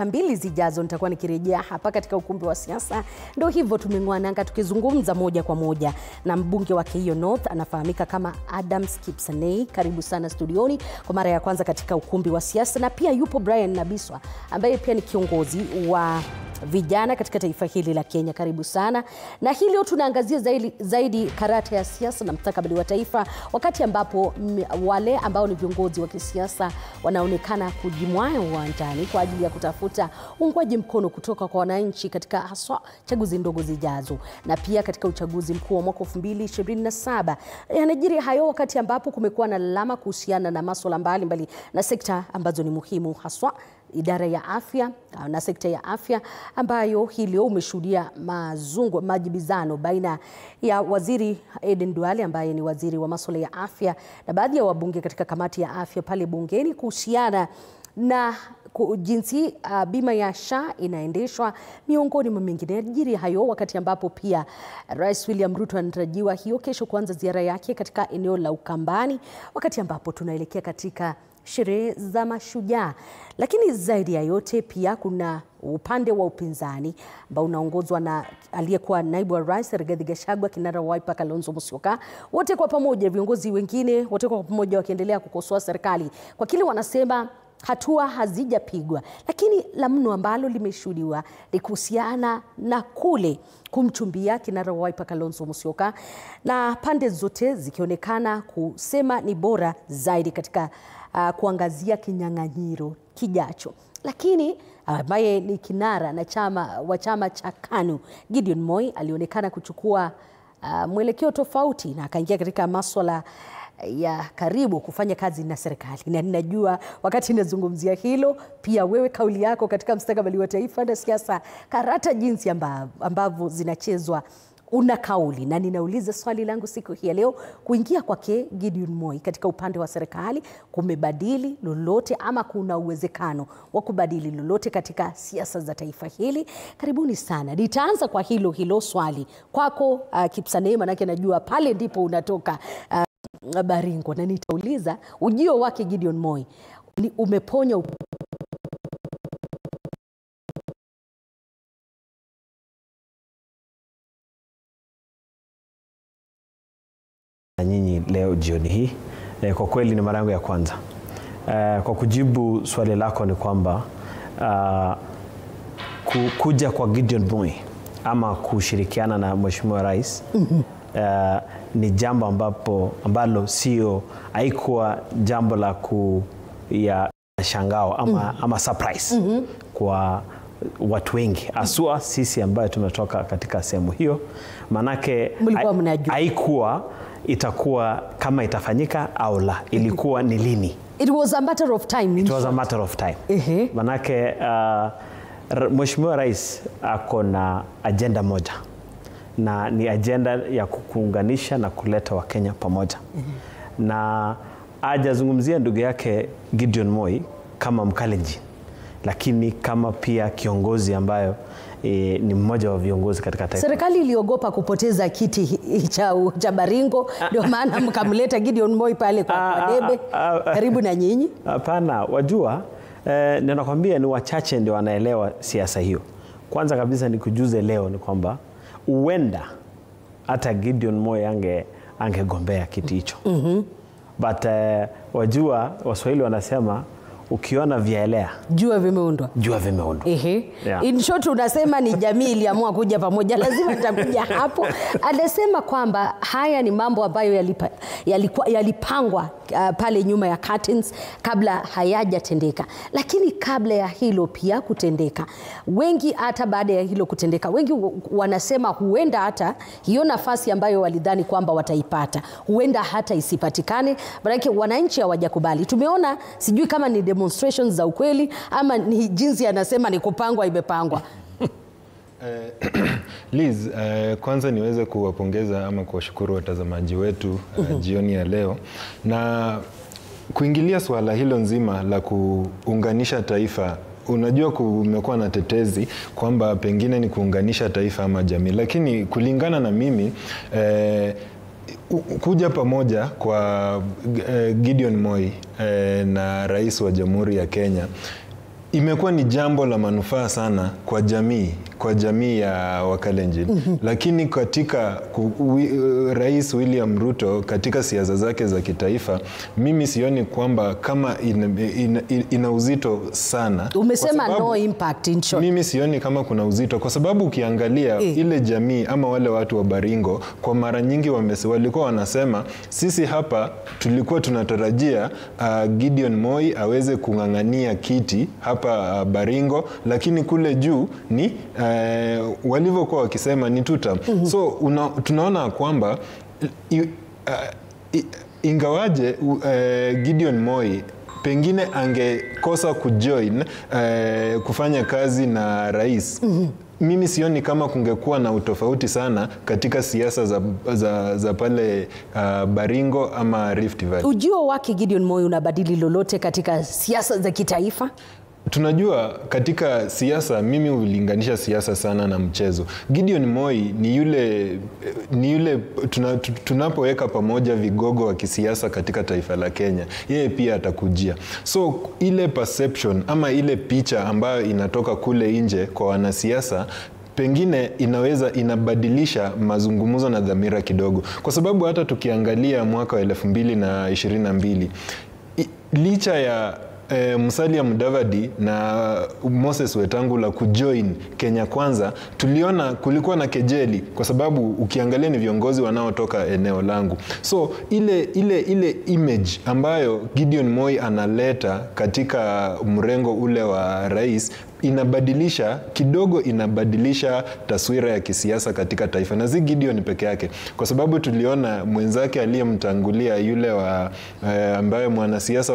dakika 2 zijazo nitakuwa nikirejea hapa katika ukumbi wa siasa. Ndio hivyo tumeng'wananga tukizungumza moja kwa moja na mbunge wa Keio North anafahamika kama Adams Kipsanei. Karibu sana studioni kwa mara ya kwanza katika ukumbi wa siasa, na pia yupo Brian Nabiswa ambaye pia ni kiongozi wa vijana katika taifa hili la Kenya. Karibu sana. Na hii leo tunaangazia zaidi karata ya siasa na mstakabali wa taifa, wakati ambapo wale ambao ni viongozi wa kisiasa wanaonekana kujimwaya uwanjani kwa ajili ya kutafuta uungwaji mkono kutoka kwa wananchi katika haswa chaguzi ndogo zijazo, na pia katika uchaguzi mkuu wa mwaka 2027. Yanajiri hayo wakati ambapo kumekuwa na lalama kuhusiana na masuala mbalimbali na sekta ambazo ni muhimu, haswa idara ya afya na sekta ya afya, ambayo hii leo umeshuhudia majibizano baina ya waziri Aden Duale ambaye ni waziri wa masuala ya afya na baadhi ya wabunge katika kamati ya afya pale bungeni kuhusiana na jinsi bima ya SHA inaendeshwa miongoni mwa mengine. Yanajiri hayo wakati ambapo pia Rais William Ruto anatarajiwa hiyo kesho kuanza ziara yake katika eneo la Ukambani, wakati ambapo tunaelekea katika sherehe za mashujaa. Lakini zaidi ya yote pia kuna upande wa upinzani ambao unaongozwa na aliyekuwa naibu wa rais Rigathi Gachagua, kinara wa Wiper Kalonzo Musyoka, wote kwa pamoja, viongozi wengine wote kwa pamoja wakiendelea kukosoa serikali kwa kile wanasema hatua hazijapigwa. Lakini la mno ambalo limeshuhudiwa ni kuhusiana na kule kumchumbia kinara wa Wiper Kalonzo Musyoka, na pande zote zikionekana kusema ni bora zaidi katika kuangazia kinyang'anyiro kijacho. Lakini ambaye ni kinara na chama cha KANU Gideon Moi alionekana kuchukua mwelekeo tofauti na akaingia katika masuala ya karibu kufanya kazi na serikali. Na ninajua wakati ninazungumzia hilo pia wewe kauli yako katika mstakabali wa taifa na siasa, karata jinsi ambavyo zinachezwa, una kauli. Na ninauliza swali langu siku hii leo, kuingia kwake Gideon Moi katika upande wa serikali kumebadili lolote ama kuna uwezekano wa kubadili lolote katika siasa za taifa hili? Karibuni sana. Nitaanza kwa hilo swali kwako Kipsanei, manake najua pale ndipo unatoka Baringo, na nitauliza ujio wake Gideon Moi umeponya nyinyi leo jioni hii. Kwa kweli ni mara yangu ya kwanza. Kwa kujibu swali lako ni kwamba kuja kwa Gideon Moi ama kushirikiana na Mheshimiwa Rais ni jambo ambalo sio, haikuwa jambo la ya shangao ama surprise kwa watu wengi, asua sisi ambayo tumetoka katika sehemu hiyo, manake haikuwa itakuwa kama itafanyika au la, ilikuwa ni lini. It was a matter of time. It was a matter of time. Manake Mheshimiwa Rais ako na agenda moja, na ni agenda ya kuunganisha na kuleta Wakenya pamoja. Na hajazungumzia ndugu yake Gideon Moi kama Mkalenjin, lakini kama pia kiongozi ambayo ni mmoja wa viongozi katika taifa. Serikali iliogopa kupoteza kiti cha Baringo, ndio maana mkamleta Gideon Moi pale kwa debe karibu na nyinyi. Hapana, wajua ninakwambia ni wachache ndio wanaelewa siasa hiyo. Kwanza kabisa ni kujuze leo ni kwamba uenda hata Gideon Moi angegombea kiti hicho. But wajua Waswahili wanasema ukiona vyaelea jua vimeundwa. Yeah. In short unasema ni jamii iliamua kuja pamoja, lazima nitakuja hapo. Anasema kwamba haya ni mambo ambayo yalipangwa pale nyuma ya curtains kabla hayajatendeka. Lakini kabla ya hilo pia kutendeka, wengi hata baada ya hilo kutendeka, wengi wanasema huenda hata hiyo nafasi ambayo walidhani kwamba wataipata huenda hata isipatikane, maana wananchi hawajakubali. Tumeona, sijui kama ni demonstrations za ukweli ama ni jinsi anasema ni kupangwa imepangwa. Liz, kwanza niweze kuwapongeza ama kuwashukuru watazamaji wetu jioni ya leo, na kuingilia swala hilo nzima la kuunganisha taifa. Unajua kumekuwa na tetezi kwamba pengine ni kuunganisha taifa ama jamii, lakini kulingana na mimi kuja pamoja kwa Gideon Moi na rais wa Jamhuri ya Kenya imekuwa ni jambo la manufaa sana kwa jamii ya Wakalenjin. Lakini katika Rais William Ruto katika siasa zake za kitaifa, mimi sioni kwamba kama ina uzito sana. Umesema no impact in short. Mimi sioni kama kuna uzito, kwa sababu ukiangalia ile jamii ama wale watu wa Baringo kwa mara nyingi walikuwa wanasema sisi hapa tulikuwa tunatarajia Gideon Moi aweze kung'ang'ania kiti hapa Baringo, lakini kule juu ni walivyokuwa wakisema ni tuta. So tunaona kwamba ingawaje Gideon Moi pengine angekosa kujoin kufanya kazi na rais, mimi sioni kama kungekuwa na utofauti sana katika siasa za pale Baringo ama Rift Valley. Ujio wake Gideon Moi unabadili lolote katika siasa za kitaifa? Tunajua katika siasa, mimi hulinganisha siasa sana na mchezo. Gideon Moi ni yule tunapoweka pamoja vigogo wa kisiasa katika taifa la Kenya, yeye pia atakujia. So ile perception ama ile picha ambayo inatoka kule nje kwa wanasiasa pengine inabadilisha mazungumzo na dhamira kidogo, kwa sababu hata tukiangalia mwaka wa 2022 licha ya Musalia Mudavadi na Moses Wetangula kujoin Kenya Kwanza, tuliona kulikuwa na kejeli, kwa sababu ukiangalia ni viongozi wanaotoka eneo langu. So ile image ambayo Gideon Moi analeta katika mrengo ule wa rais inabadilisha taswira ya kisiasa katika taifa, na si Gideon peke yake, kwa sababu tuliona mwenzake aliyemtangulia yule ambaye mwanasiasa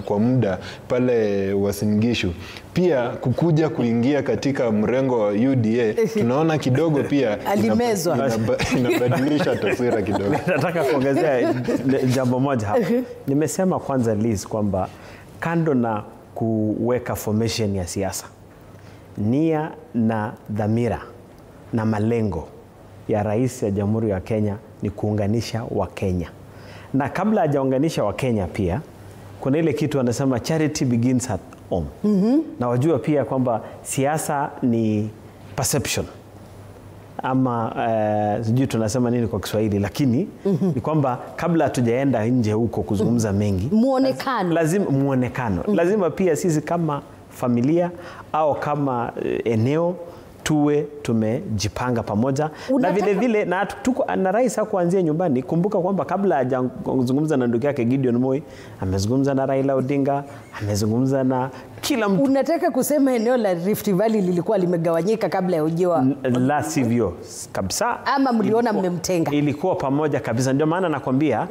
kwa muda pale Uasin Gishu pia kukuja kuingia katika mrengo wa UDA. Tunaona kidogo pia alimezwa, inabadilisha taswira kidogo. Nataka kuongezea jambo moja hapa. Nimesema kwanza Liz kwamba kando na kuweka formation ya siasa, nia na dhamira na malengo ya rais ya Jamhuri ya Kenya ni kuunganisha Wakenya. Na kabla hajaunganisha Wakenya pia kuna ile kitu wanasema charity begins at home. Na wajua pia kwamba siasa ni perception ama sijui tunasema nini kwa Kiswahili, lakini ni kwamba kabla hatujaenda nje huko kuzungumza mengi, muonekano. Lazima pia sisi kama familia au kama eneo tuwe tumejipanga pamoja. Na vile vile na rais hakuanzia nyumbani. Kumbuka kwamba kabla hajazungumza na ndugu yake Gideon Moi, amezungumza na Raila Odinga, amezungumza na kila mtu. Unataka kusema eneo la Rift Valley lilikuwa limegawanyika kabla ya ujio? La sivyo kabisa. Ama mliona mmemtenga? Ilikuwa pamoja kabisa. Ndio maana nakwambia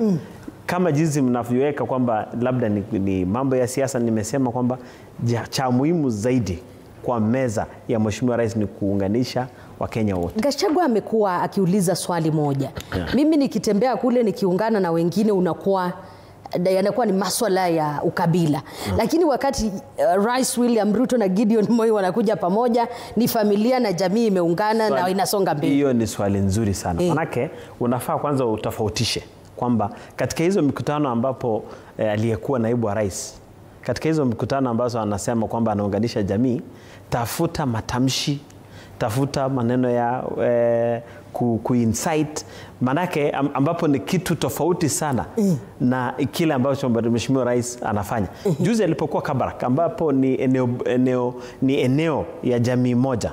kama jinsi mnavyoweka kwamba labda ni mambo ya siasa, nimesema kwamba cha muhimu zaidi kwa meza ya Mheshimiwa Rais ni kuunganisha Wakenya wote. Gachagua amekuwa akiuliza swali moja. Mimi nikitembea kule nikiungana na wengine yanakuwa ni masuala ya ukabila. Lakini wakati Rais William Ruto na Gideon Moi wanakuja pamoja, ni familia na jamii imeungana na inasonga mbele. Hiyo ni swali nzuri sana. Manake unafaa kwanza utofautishe kwamba katika hizo mikutano ambapo aliyekuwa naibu wa rais, katika hizo mikutano ambazo anasema kwamba anaunganisha jamii, tafuta matamshi, tafuta maneno ya ku-insight, manake ambapo ni kitu tofauti sana na kile ambacho Mheshimiwa Rais anafanya. Juzi alipokuwa Kabarak ambapo ni eneo ya jamii moja,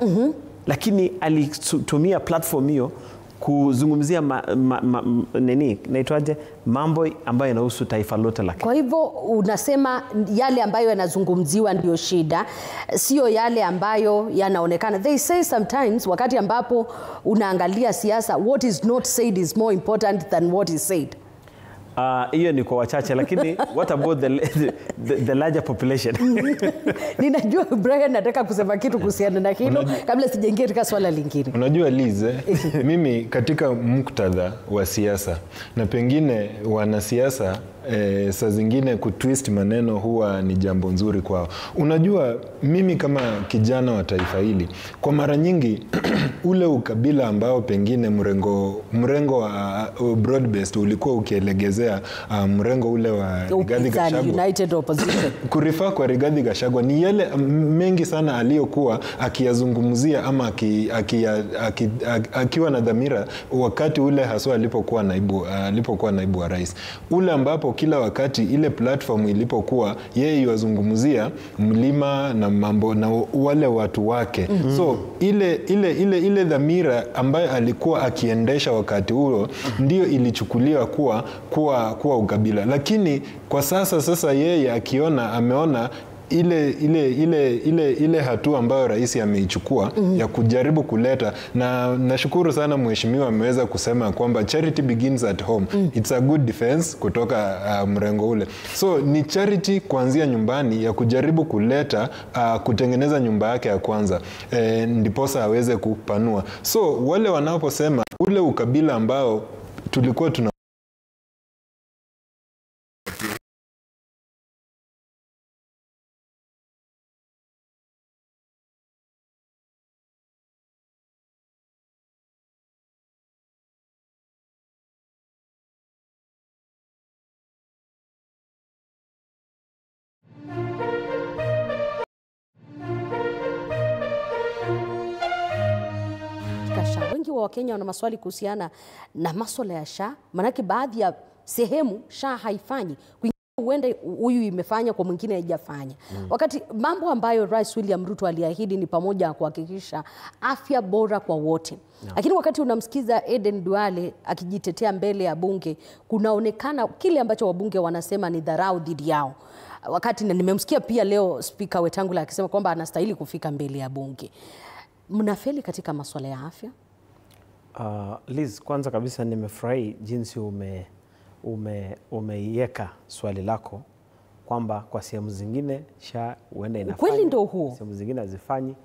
lakini alitumia platform hiyo kuzungumzia naitwaje, mambo ambayo yanahusu taifa lote la Kenya. Kwa hivyo unasema yale ambayo yanazungumziwa ndio shida, sio yale ambayo yanaonekana. They say sometimes wakati ambapo unaangalia siasa, what is not said is more important than what is said. Hiyo ni kwa wachache, lakini what about the larger population? Ninajua Brian nataka kusema kitu kuhusiana na hilo kabla sijaingia katika swala lingine. Unajua Liz, mimi katika muktadha wa siasa, na pengine wanasiasa saa zingine kutwist maneno huwa ni jambo nzuri kwao. Unajua mimi kama kijana wa taifa hili, kwa mara nyingi ule ukabila ambao pengine mrengo wa broad based ulikuwa ukielegezea mrengo ule wa Rigathi Gachagua, opposition. Kurifa kwa Rigathi Gachagua ni yale mengi sana aliyokuwa akiyazungumzia ama akiwa na dhamira wakati ule haswa alipokuwa naibu wa rais. Ule ambapo kila wakati ile platform ilipokuwa yeye yazungumzia mlima na mambo na wale watu wake. So ile dhamira ambayo alikuwa akiendesha wakati huo ndio ilichukuliwa kuwa ukabila. Lakini kwa sasa yeye ameona ile hatua ambayo rais ameichukua ya kujaribu kuleta, na nashukuru sana mheshimiwa ameweza kusema kwamba charity begins at home. It's a good defense kutoka mrengo ule. So ni charity kuanzia nyumbani ya kujaribu kuleta kutengeneza nyumba yake ya kwanza ndiposa aweze kupanua. So wale wanaposema ule ukabila ambao tulikuwa tuna wengi wa Wakenya wana maswali kuhusiana na masuala ya SHA, manake baadhi ya sehemu SHA haifanyi, huenda huyu imefanya kwa mwingine haijafanya. Wakati mambo ambayo Rais William Ruto aliahidi ni pamoja na kuhakikisha afya bora kwa wote. Lakini wakati unamsikiza Aden Duale akijitetea mbele ya bunge, kunaonekana kile ambacho wabunge wanasema ni dharau dhidi yao. Wakati nimemsikia pia leo Spika Wetangula akisema kwamba anastahili kufika mbele ya bunge. Mnafeli katika masuala ya afya? Liz, kwanza kabisa nimefurahi jinsi umeiweka swali lako kwamba kwa sehemu zingine SHA huenda inafanya. Kweli ndio huo. Sehemu zingine hazifanyi.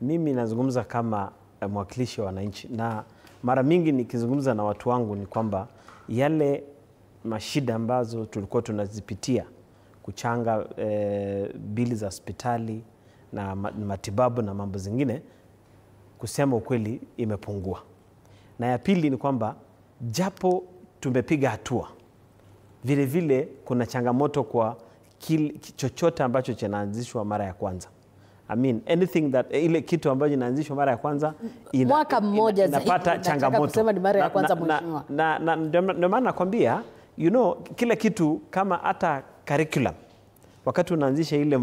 Mimi nazungumza kama mwakilishi wa wananchi, na mara mingi nikizungumza na watu wangu ni kwamba yale mashida ambazo tulikuwa tunazipitia kuchanga bili za hospitali na matibabu na mambo zingine, kusema ukweli imepungua. Na ya pili ni kwamba japo tumepiga hatua, vile vile kuna changamoto kwa chochote ambacho kinaanzishwa mara ya kwanza. I mean anything that ile kitu ambacho inaanzishwa mara ya kwanza mwaka mmoja inapata changamoto. Kusema ni mara ya kwanza mheshimiwa. Na ndio maana nakwambia, kila kitu kama hata curriculum, wakati unaanzisha ile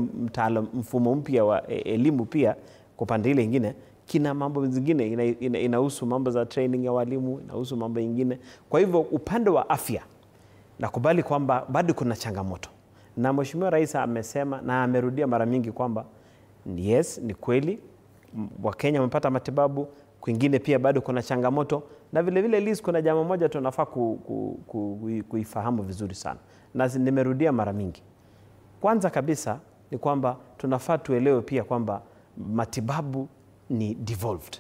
mfumo mpya wa elimu, pia kwa pande ile nyingine kina mambo zingine inahusu mambo za training ya walimu, inahusu mambo mengine. Kwa hivyo upande wa afya nakubali kwamba bado kuna changamoto, na mheshimiwa rais amesema na amerudia mara mingi kwamba yes, ni kweli Wakenya wamepata matibabu, kwingine pia bado kuna changamoto. Na vile vile Liz, kuna jambo moja tunafaa kuifahamu vizuri sana, na nimerudia mara mingi. Kwanza kabisa ni kwamba tunafaa tuelewe pia kwamba matibabu ni devolved.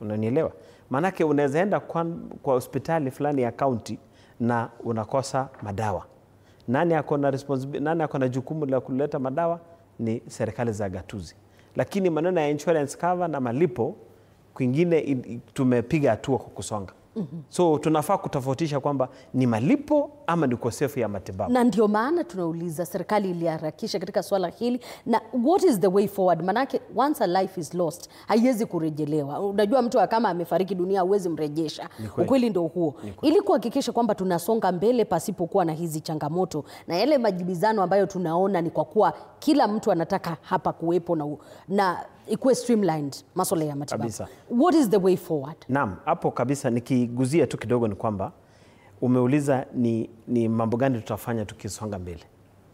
Unanielewa? Maanake unaweza enda kwa hospitali fulani ya county na unakosa madawa. Nani ako na jukumu la kuleta madawa? Ni serikali za gatuzi. Lakini maneno ya insurance cover na malipo kwingine tumepiga hatua kwa kusonga. So tunafaa kutofautisha kwamba ni malipo ama ni ukosefu ya matibabu. Na ndio maana tunauliza serikali iliharakisha katika swala hili, na what is the way forward? Manake once a life is lost haiwezi kurejelewa. Unajua mtu kama amefariki dunia huwezi mrejesha. Ukweli ndio huo. Ili kuhakikisha kwamba tunasonga mbele pasipokuwa na hizi changamoto na yale majibizano ambayo tunaona ni kwa kuwa kila mtu anataka hapa kuwepo na ikuwe streamlined masuala ya matibabu. Kabisa. What is the way forward? Naam, hapo kabisa nikiguzia tu kidogo ni kwamba umeuliza ni mambo gani tutafanya tukisonga mbele.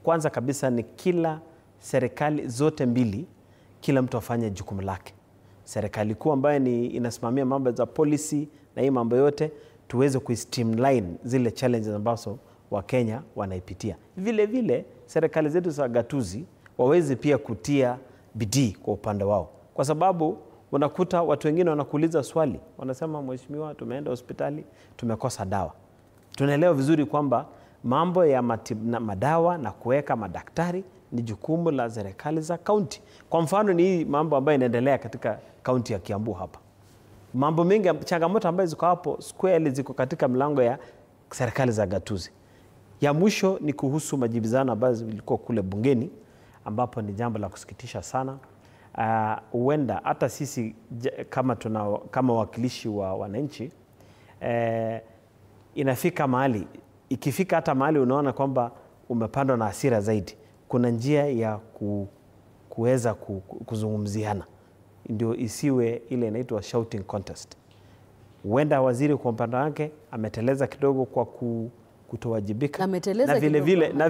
Kwanza kabisa ni kila serikali zote mbili, kila mtu afanye jukumu lake. Serikali kuu ambayo inasimamia mambo za policy na hii mambo yote, tuweze kuistreamline zile challenges ambazo Wakenya wanaipitia. Vile vile serikali zetu za gatuzi waweze pia kutia bidii kwa upande wao, kwa sababu unakuta watu wengine wanakuuliza swali, wanasema mheshimiwa, tumeenda hospitali tumekosa dawa. Tunaelewa vizuri kwamba mambo ya madawa na kuweka madaktari ni jukumu la serikali za kaunti. Kwa mfano ni hii mambo ambayo inaendelea katika kaunti ya Kiambu hapa. Mambo mengi, changamoto ambazo ziko hapo squarely ziko katika mlango ya serikali za gatuzi. Ya mwisho ni kuhusu majibizano ambayo zilikuwa kule bungeni, ambapo ni jambo la kusikitisha sana. Huenda hata sisi kama wakilishi wa wananchi inafika mahali, ikifika hata mahali unaona kwamba umepandwa na hasira zaidi, kuna njia ya kuweza kuzungumziana, ndio isiwe ile inaitwa shouting contest. Huenda waziri kwa upande wake ameteleza kidogo kwa kutowajibika, na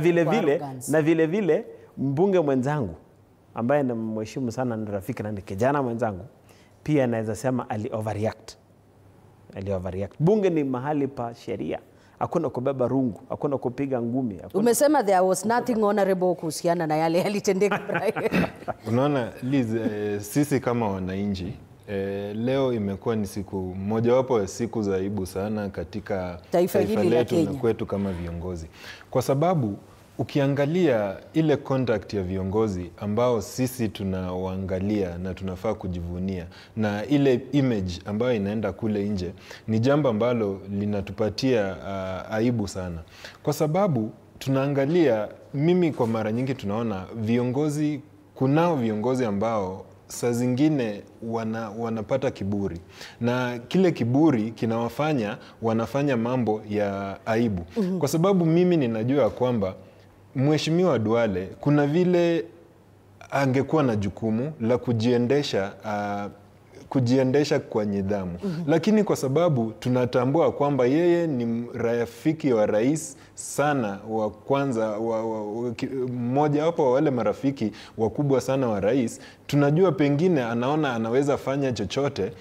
vile vile mbunge mwenzangu ambaye namheshimu sana, ni rafiki na ni kijana mwenzangu, pia naweza sema ali overreact. Bunge ni mahali pa sheria, hakuna kubeba rungu, hakuna kupiga ngumi. Umesema there was nothing honorable kuhusiana na yale yalitendeka. Unaona Liz, sisi kama wananchi leo imekuwa ni siku mojawapo ya siku za aibu sana katika taifa letu na kwetu kama viongozi, kwa sababu ukiangalia ile conduct ya viongozi ambao sisi tunawaangalia na tunafaa kujivunia, na ile image ambayo inaenda kule nje, ni jambo ambalo linatupatia aibu sana, kwa sababu tunaangalia, mimi kwa mara nyingi tunaona viongozi, kunao viongozi ambao saa zingine wanapata kiburi, na kile kiburi kinawafanya wanafanya mambo ya aibu. Kwa sababu mimi ninajua kwamba Mheshimiwa Duale kuna vile angekuwa na jukumu la kujiendesha kwa nidhamu. Lakini kwa sababu tunatambua kwamba yeye ni rafiki wa rais sana, wa kwanza, mmoja wapo wa wale marafiki wakubwa sana wa rais, tunajua pengine anaona anaweza fanya chochote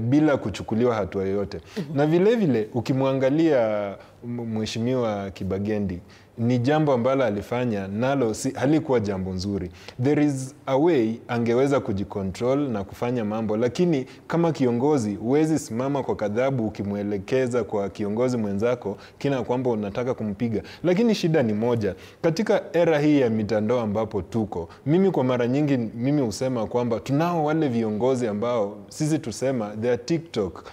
bila kuchukuliwa hatua yoyote. Na vile vile ukimwangalia Mheshimiwa Kibagendi, ni jambo ambalo alifanya nalo halikuwa jambo nzuri. There is a way angeweza kujikontrol na kufanya mambo, lakini kama kiongozi huwezi simama kwa kadhabu ukimwelekeza kwa kiongozi mwenzako kina kwamba unataka kumpiga. Lakini shida ni moja, katika era hii ya mitandao ambapo tuko, mimi kwa mara nyingi mimi husema kwamba tunao wale viongozi ambao sisi tusema they are TikTok,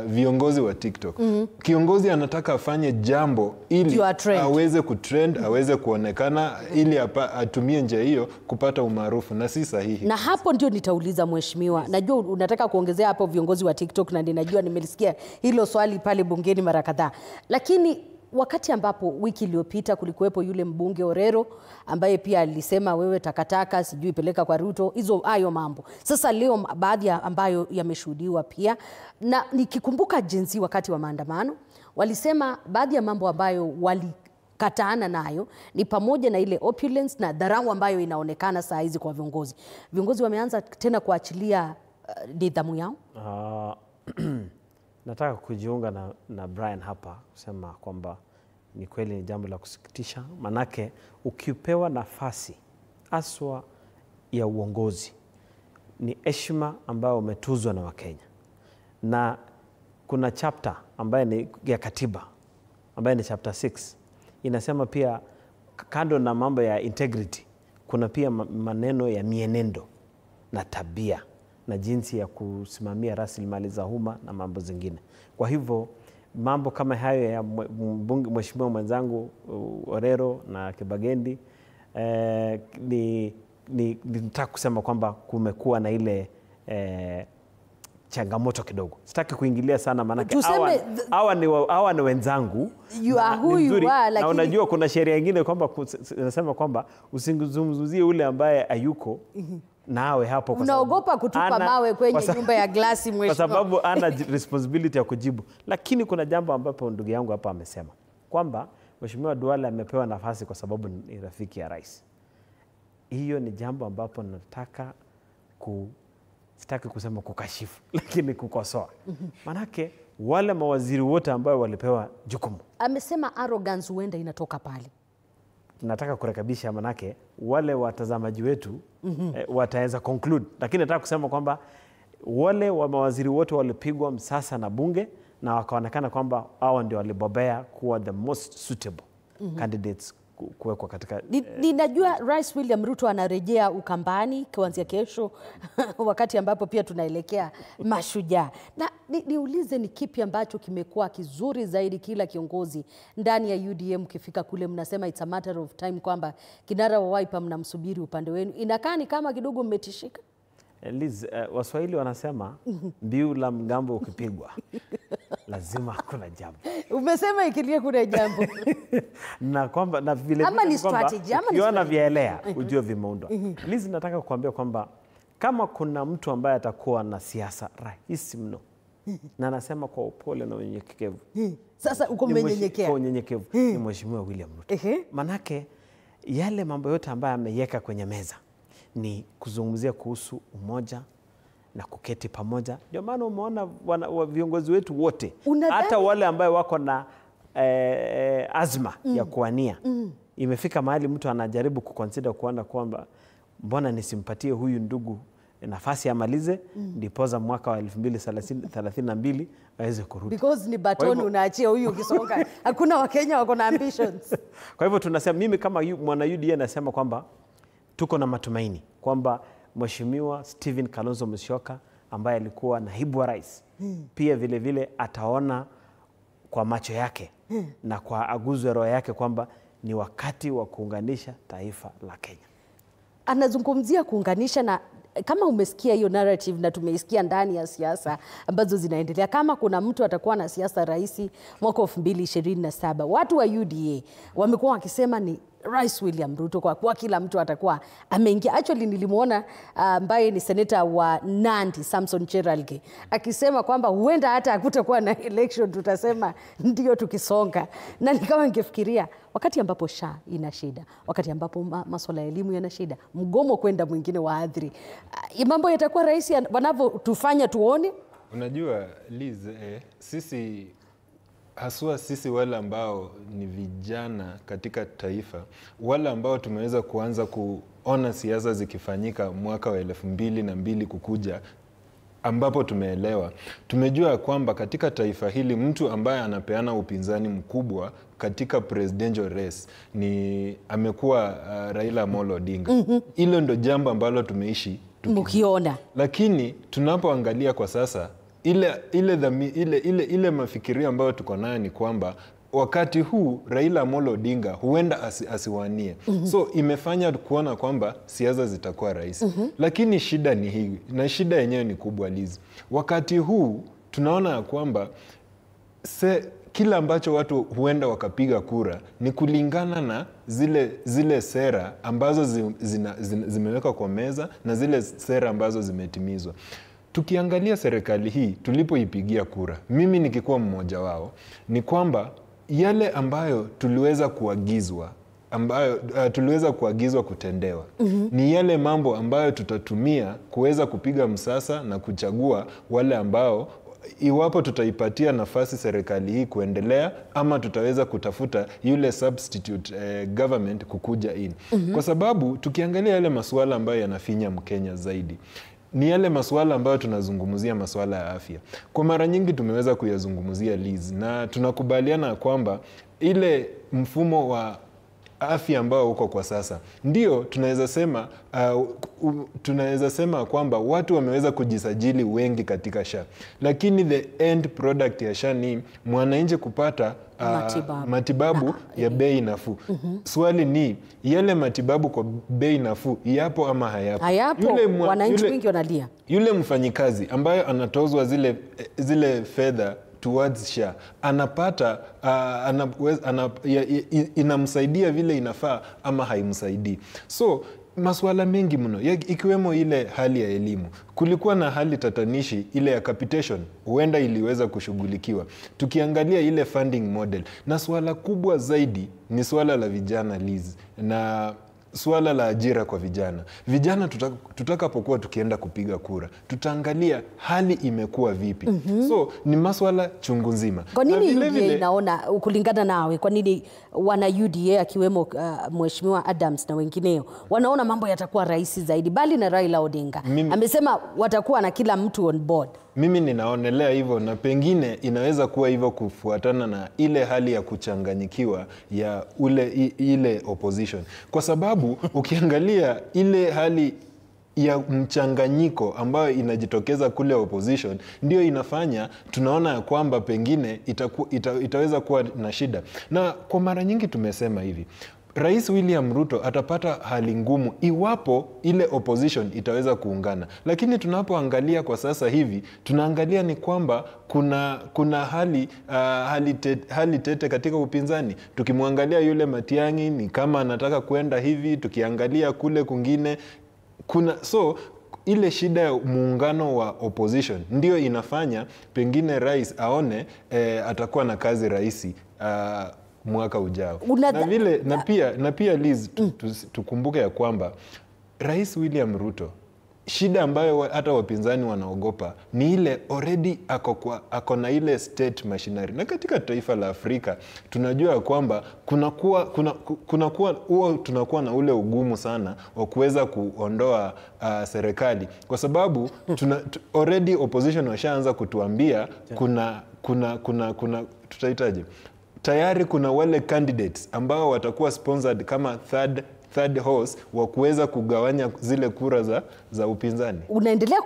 viongozi wa TikTok. Kiongozi anataka afanye jambo ili aweze kutrend, aweze kuonekana, ili atumie njia hiyo kupata umaarufu, na si sahihi. Na hapo ndio nitauliza mheshimiwa, najua unataka kuongezea hapo viongozi wa TikTok, na ninajua nimelisikia hilo swali pale bungeni mara kadhaa, lakini wakati ambapo wiki iliyopita kulikuwepo yule mbunge Orero ambaye pia alisema wewe takataka sijui peleka kwa Ruto, hayo mambo. Sasa leo baadhi ambayo yameshuhudiwa pia, na nikikumbuka jinsi wakati wa maandamano walisema baadhi ya mambo ambayo walikataana nayo ni pamoja na ile opulence na dharau ambayo inaonekana saa hizi kwa viongozi. Viongozi wameanza tena kuachilia nidhamu yao. Nataka kujiunga na Brian hapa kusema kwamba ni kweli ni jambo la kusikitisha, manake ukipewa nafasi aswa ya uongozi ni heshima ambayo umetuzwa na Wakenya, na kuna chapter ambayo ni ya katiba ambayo ni chapter 6 inasema pia kando na mambo ya integrity kuna pia maneno ya mienendo na tabia na jinsi ya kusimamia rasilimali za umma na mambo zingine. Kwa hivyo mambo kama hayo ya mheshimiwa mwenzangu Orero na Kibagendi, nitaka kusema kwamba kumekuwa na ile changamoto kidogo. Sitaki kuingilia sana manake hawa ni wenzangu. Na unajua kuna sheria nyingine kwamba inasema kwamba usinguzumzuzie ule ambaye hayuko nawe hapo, kwa sababu unaogopa kutupa mawe kwenye nyumba ya glasi mheshimiwa, kwa sababu ana responsibility ya kujibu. Lakini kuna jambo ambapo ndugu yangu hapa amesema kwamba Mheshimiwa Duale amepewa nafasi kwa sababu ni rafiki ya rais. Hiyo ni jambo ambapo nataka sitaki kusema kukashifu, lakini kukosoa. Manake wale mawaziri wote ambao walipewa jukumu, amesema arrogance huenda inatoka pale. Nataka kurekebisha, manake wale watazamaji wetu wataweza conclude, lakini nataka kusema kwamba wale wa mawaziri wote walipigwa msasa na bunge na wakaonekana kwamba hao ndio walibobea kuwa the most suitable candidates kuwekwa katika Ninajua Rais William Ruto anarejea Ukambani kuanzia kesho wakati ambapo pia tunaelekea Mashujaa. Na niulize ni kipi ambacho kimekuwa kizuri zaidi kila kiongozi ndani ya UDM kifika kule, mnasema it's a matter of time kwamba kinara wa Wiper mnamsubiri upande wenu. Inakaa ni kama kidogo mmetishika? Liz, Waswahili wanasema mbiu la mgambo ukipigwa lazima kuna jambo. Umesema ikilia kuna jambo. Na kwamba na vile ama ni strategy, ama ni ukiona vielea ujue vimeundwa. Liz, nataka kuambia kwamba kama kuna mtu ambaye atakuwa na siasa rahisi mno na anasema kwa upole na unyenyekevu. Sasa uko mmenyenyekea. Kwa unyenyekevu ni Mheshimiwa William Ruto. Manake yale mambo yote ambayo ameweka kwenye meza ni kuzungumzia kuhusu umoja na kuketi pamoja. Ndio maana umeona viongozi wetu wote, hata wale ambao wako na azma ya kuania, imefika mahali mtu anajaribu kuconsider kuona kwamba mbona nisimpatie huyu ndugu nafasi amalize ndipoza mwaka wa 2032 aweze kurudi. Because ni batoni unaachia huyu ukisonga. Hakuna Wakenya wako na ambitions. Kwa hivyo tunasema, mimi kama mwana UDA nasema kwamba tuko na matumaini kwamba Mheshimiwa Stephen Kalonzo Musyoka ambaye alikuwa naibu wa rais pia vile vile ataona kwa macho yake na kwa aguzo ya roho yake kwamba ni wakati wa kuunganisha taifa la Kenya. Anazungumzia kuunganisha, na kama umesikia hiyo narrative na tumeisikia ndani ya siasa ambazo zinaendelea, kama kuna mtu atakuwa na siasa rahisi mwaka 2027, watu wa UDA wamekuwa wakisema ni Rais William Ruto, kwa kila mtu atakuwa ameingia. Actually nilimuona ambaye ni seneta wa Nandi Samson Cherargei akisema kwamba huenda hata hakutakuwa na election, tutasema ndio tukisonga. Na nikawa ningefikiria wakati ambapo SHA ina shida, wakati ambapo masuala ya elimu yana shida, mgomo kwenda mwingine waadhiri, mambo yatakuwa rahisi wanavyotufanya tuone. Unajua Liz, sisi wale ambao ni vijana katika taifa, wale ambao tumeweza kuanza kuona siasa zikifanyika mwaka wa 2002 kukuja, ambapo tumeelewa, tumejua kwamba katika taifa hili mtu ambaye anapeana upinzani mkubwa katika presidential race amekuwa Raila Amolo Odinga. Hilo ndo jambo ambalo tumeishi mkiona. Lakini tunapoangalia kwa sasa ile mafikirio ambayo tuko nayo ni kwamba wakati huu Raila Amolo Odinga huenda asiwanie. So imefanya kuona kwamba siasa zitakuwa rahisi. Lakini shida ni hii, na shida yenyewe ni kubwa Liz. Wakati huu tunaona kwamba kila ambacho watu huenda wakapiga kura ni kulingana na zile sera ambazo zimewekwa kwa meza na zile sera ambazo zimetimizwa. Tukiangalia serikali hii tulipoipigia kura, mimi nikikuwa mmoja wao, ni kwamba yale ambayo tuliweza kuagizwa kutendewa ni yale mambo ambayo tutatumia kuweza kupiga msasa na kuchagua wale ambao, iwapo tutaipatia nafasi serikali hii kuendelea ama tutaweza kutafuta yule substitute government kukuja in. Kwa sababu tukiangalia yale masuala ambayo yanafinya Mkenya zaidi ni yale masuala ambayo tunazungumzia, masuala ya afya. Kwa mara nyingi tumeweza kuyazungumzia Liz, na tunakubaliana kwamba ile mfumo wa afya ambao uko kwa sasa, ndio tunaweza sema kwamba watu wameweza kujisajili wengi katika SHA, lakini the end product ya SHA ni mwananchi kupata matibabu ya bei nafuu. Swali ni yale matibabu kwa bei nafuu yapo ama hayapo? Wananchi wengi wanalia. Yule mfanyikazi ambaye anatozwa zile fedha towards SHA anapata inamsaidia vile inafaa ama haimsaidii? So masuala mengi mno ikiwemo ile hali ya elimu. Kulikuwa na hali tatanishi ile ya capitation, huenda iliweza kushughulikiwa. Tukiangalia ile funding model, na swala kubwa zaidi ni swala la vijana Liz, na swala la ajira kwa vijana. Vijana tutakapokuwa tukienda kupiga kura, tutaangalia hali imekuwa vipi. So ni maswala chungu nzima. Kwa nini UDA inaona, kulingana nawe, kwa nini wana UDA akiwemo Mheshimiwa Adams na wengineo wanaona mambo yatakuwa rahisi zaidi, bali na Raila Odinga amesema watakuwa na kila mtu on board? Mimi ninaonelea hivyo, na pengine inaweza kuwa hivyo kufuatana na ile hali ya kuchanganyikiwa ya ile opposition, kwa sababu ukiangalia ile hali ya mchanganyiko ambayo inajitokeza kule opposition ndio inafanya tunaona ya kwamba pengine itaweza kuwa na shida. Na kwa mara nyingi tumesema hivi, Rais William Ruto atapata hali ngumu iwapo ile opposition itaweza kuungana. Lakini tunapoangalia kwa sasa hivi, tunaangalia ni kwamba kuna hali tete katika upinzani. Tukimwangalia yule Matiang'i ni kama anataka kwenda hivi, tukiangalia kule kwingine so ile shida ya muungano wa opposition ndio inafanya pengine rais aone atakuwa na kazi rahisi mwaka ujao. Na pia Liz, tukumbuke ya kwamba Rais William Ruto, shida ambayo hata wapinzani wanaogopa ni ile already ako na ile state machinery. Na katika taifa la Afrika tunajua kwamba tunakuwa na ule ugumu sana wa kuweza kuondoa serikali, kwa sababu already opposition washaanza kutuambia tutahitaji tayari kuna wale candidates ambao watakuwa sponsored kama third horse wa kuweza kugawanya zile kura za upinzani.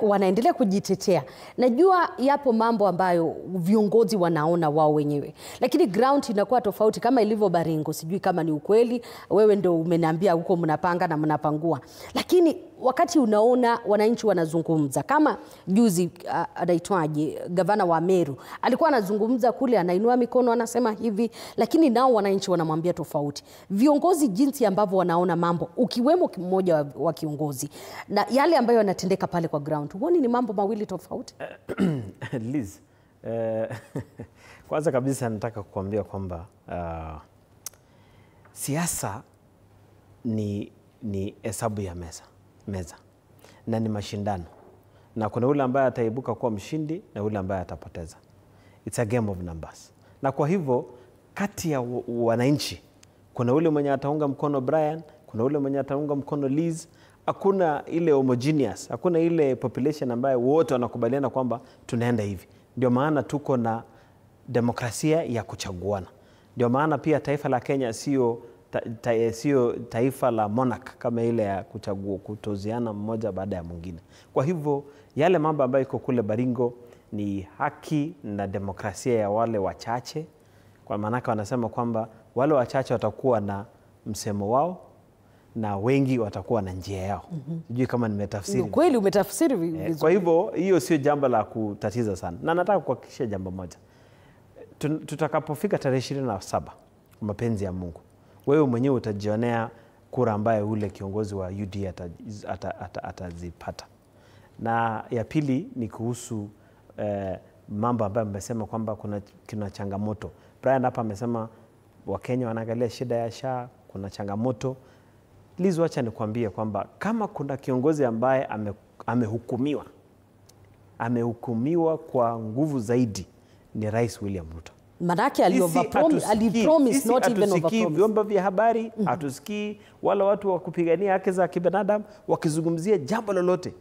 Wanaendelea kujitetea. Najua yapo mambo ambayo viongozi wanaona wao wenyewe, lakini ground inakuwa tofauti, kama ilivyo Baringo. Sijui kama ni ukweli, wewe ndio umeniambia huko mnapanga na mnapangua, lakini wakati unaona wananchi wanazungumza, kama juzi anaitwaje, gavana wa Meru alikuwa anazungumza kule, anainua mikono anasema hivi, lakini nao wananchi wanamwambia tofauti. Viongozi jinsi ambavyo wanaona mambo, ukiwemo mmoja wa kiongozi, na yale ambayo yanatendeka pale kwa ground, huoni ni mambo mawili tofauti? Liz, kwanza kabisa nataka kukuambia kwamba siasa ni hesabu ya meza na ni mashindano, na kuna ule ambaye ataibuka kuwa mshindi na ule ambaye atapoteza. It's a game of numbers. Na kwa hivyo kati ya wananchi kuna ule mwenye ataunga mkono Brian, kuna ule mwenye ataunga mkono Liz. Hakuna ile homogeneous, hakuna ile population ambaye wote wanakubaliana kwamba tunaenda hivi. Ndio maana tuko na demokrasia ya kuchaguana. Ndio maana pia taifa la Kenya sio taifa la monarch kama ile ya kutoziana mmoja baada ya mwingine. Kwa hivyo yale mambo ambayo iko kule Baringo ni haki na demokrasia ya wale wachache, kwa maana wanasema kwamba wale wachache watakuwa na msemo wao na wengi watakuwa na njia yao. Sijui kama nimetafsiri. Kweli umetafsiri vizuri. Kwa hivyo hiyo sio jambo la kutatiza sana. Na nataka kuhakikishia jambo moja. Tutakapofika tarehe 27 mapenzi ya Mungu, wewe mwenyewe utajionea kura ambayo ule kiongozi wa UDA atazipata. Na ya pili ni kuhusu mambo ambayo mmesema kwamba kuna changamoto. Brian hapa amesema Wakenya wanaangalia shida ya SHA, kuna changamoto. Liz, wacha nikwambie kwamba kama kuna kiongozi ambaye amehukumiwa kwa nguvu zaidi ni Rais William Ruto. Manake alipromise not even overpromise. Vyombo vya habari hatusikii wala watu wa kupigania haki za kibinadamu wakizungumzia jambo lolote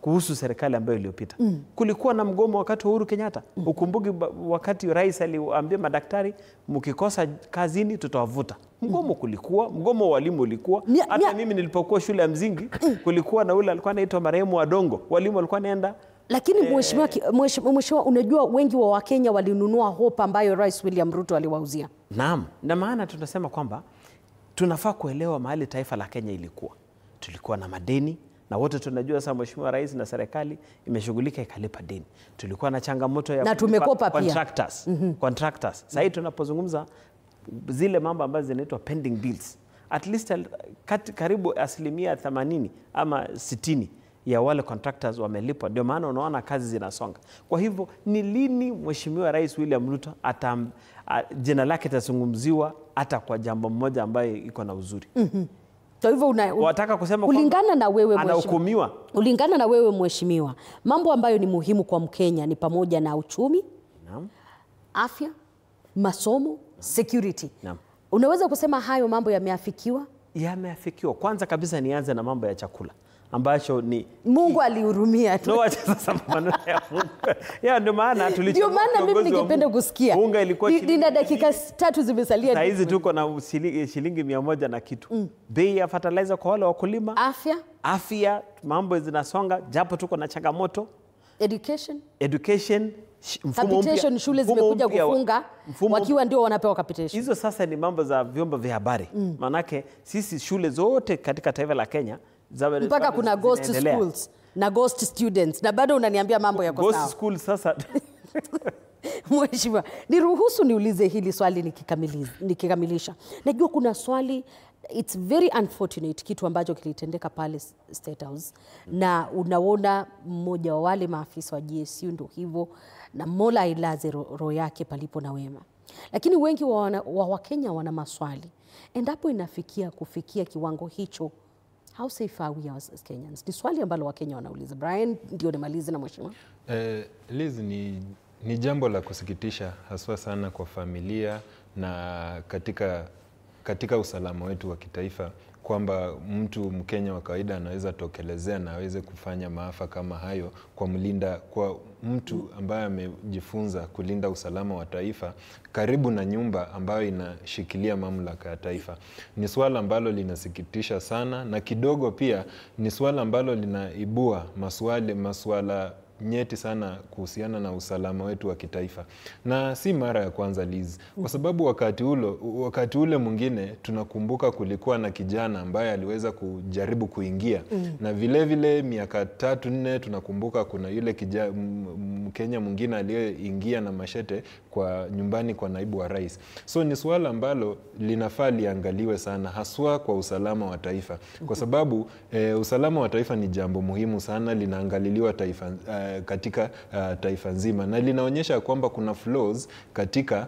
kuhusu serikali ambayo iliyopita. Kulikuwa na mgomo wakati wa Uhuru Kenyatta. Ukumbuki wakati rais aliambia madaktari mkikosa kazini tutawavuta. Mgomo kulikuwa, mgomo wa walimu ulikuwa. Hata mimi nilipokuwa shule ya msingi kulikuwa na ule alikuwa anaitwa marehemu Adongo. Walimu walikuwa naenda. Lakini mheshimiwa, unajua wengi wa Wakenya walinunua hope ambayo Rais William Ruto aliwauzia. Naam, na maana tunasema kwamba tunafaa kuelewa mahali taifa la Kenya ilikuwa. Tulikuwa na madeni, na wote tunajua sasa mheshimiwa rais na serikali imeshughulika ikalipa deni. Tulikuwa na changamoto ya na tumekopa contractors. Contractors. Sasa hivi tunapozungumza zile mambo ambazo zinaitwa pending bills, at least karibu 80% ama 60% ya wale contractors wamelipwa. Ndio maana unaona kazi zinasonga. Kwa hivyo ni lini mheshimiwa Rais William Ruto jina lake litazungumziwa hata kwa jambo moja ambayo iko na uzuri? Kwa hivyo wataka kusema kulingana na wewe anahukumiwa. Kulingana na wewe mheshimiwa, mambo ambayo ni muhimu kwa Mkenya ni pamoja na uchumi, afya, masomo, security. Unaweza kusema hayo mambo yameafikiwa? Yameafikiwa. Kwanza kabisa nianze na mambo ya chakula ambacho ni Mungu alihurumia tu. No, acha sasa maneno ya Mungu. Ya ndio maana Ndio maana mimi ningependa kusikia. Unga ilikuwa nina dakika 3 zimesalia. Sasa hizi tuko na shilingi 100 na kitu. Bei ya fertilizer kwa wale wakulima. Afya mambo zinasonga japo tuko na changamoto. Education capitation, shule zimekuja kufunga wakiwa ndio wanapewa capitation. Hizo sasa ni mambo za vyombo vya habari. Manake sisi shule zote katika taifa la Kenya mpaka kuna ghost schools na ghost students na bado unaniambia mambo yako sawa. Ghost schools sasa. Mheshimiwa, niruhusu niulize hili swali nikikamilisha. Najua kuna swali, it's very unfortunate kitu ambacho kilitendeka pale State House, na unaona mmoja wa wale maafisa wa GSU ndio hivyo, na Mola ilaze roho yake palipo na wema. Lakini wengi wa Wakenya wana maswali. Endapo kufikia kiwango hicho, how safe are we as Kenyans? Ni swali ambalo Wakenya wanauliza. Brian, ndio nimalize na mheshimiwa. Liz, ni jambo la kusikitisha haswa sana kwa familia na katika usalama wetu wa kitaifa, kwamba mtu Mkenya wa kawaida anaweza tokelezea na aweze kufanya maafa kama hayo kwa mtu ambaye amejifunza kulinda usalama wa taifa karibu na nyumba ambayo inashikilia mamlaka ya taifa. Ni swala ambalo linasikitisha sana, na kidogo pia ni swala ambalo linaibua maswala nyeti sana kuhusiana na usalama wetu wa kitaifa. Na si mara ya kwanza, Liz, kwa sababu wakati ule mwingine tunakumbuka kulikuwa na kijana ambaye aliweza kujaribu kuingia na vile miaka 3-4 tunakumbuka kuna yule Mkenya mwingine aliyeingia na mashete kwa nyumbani kwa naibu wa rais. So ni swala ambalo linafaa liangaliwe sana, haswa kwa usalama wa taifa, kwa sababu usalama wa taifa ni jambo muhimu sana, linaangaliliwa katika taifa nzima, na linaonyesha kwamba kuna flaws katika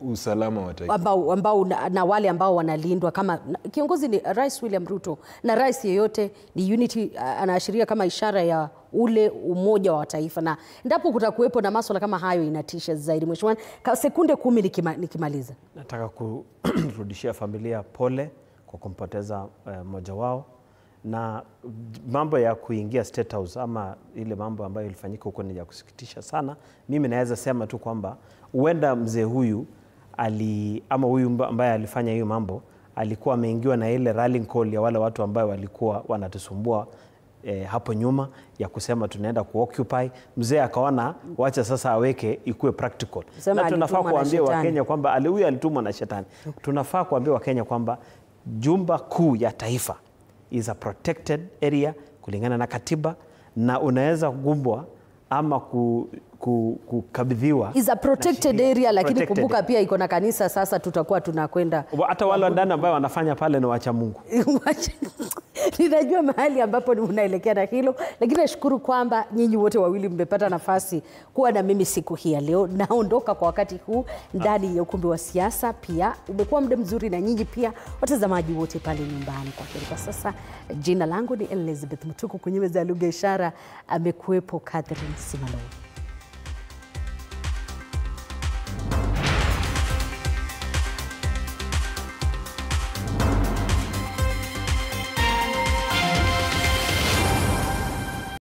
usalama wa taifa ambao na wale ambao wanalindwa. Kama kiongozi ni Rais William Ruto, na rais yeyote ni unity, anaashiria kama ishara ya ule umoja wa taifa, na ndipo kutakuwepo na masuala kama hayo inatisha zaidi. Mheshimiwa, sekunde 10 nikimaliza. Nataka kurudishia familia pole kwa kumpoteza mmoja wao, na mambo ya kuingia State House ama ile mambo ambayo ilifanyika huko ni ya kusikitisha sana. Mimi naweza sema tu kwamba huenda mzee huyu ama huyu ambaye alifanya hiyo mambo alikuwa ameingiwa na ile rallying call ya wale watu ambao walikuwa wanatusumbua hapo nyuma ya kusema tunaenda kuoccupy. Mzee akaona wacha sasa aweke ikuwe practical. Na tunafaa kuambia Wakenya kwamba huyu alitumwa na shetani. Tunafaa kuambia Wakenya kwamba jumba kuu ya taifa is a protected area kulingana na katiba, na unaweza kugumbwa ama kukabidhiwa. Is a protected area, lakini kumbuka pia iko na kanisa. Sasa tutakuwa tunakwenda hata wale ndani ambao wanafanya pale ni wacha Mungu. Ninajua mahali ambapo unaelekea na hilo, lakini nashukuru kwamba nyinyi wote wawili mmepata nafasi kuwa na mimi siku hii ya leo. Naondoka kwa wakati huu ndani ya ukumbi wa siasa. Pia umekuwa muda mzuri na nyinyi pia watazamaji wote pale nyumbani. Kwa sasa jina langu ni Elizabeth Mutuku, kwenye meza ya lugha ishara amekuwepo Catherine Simalo.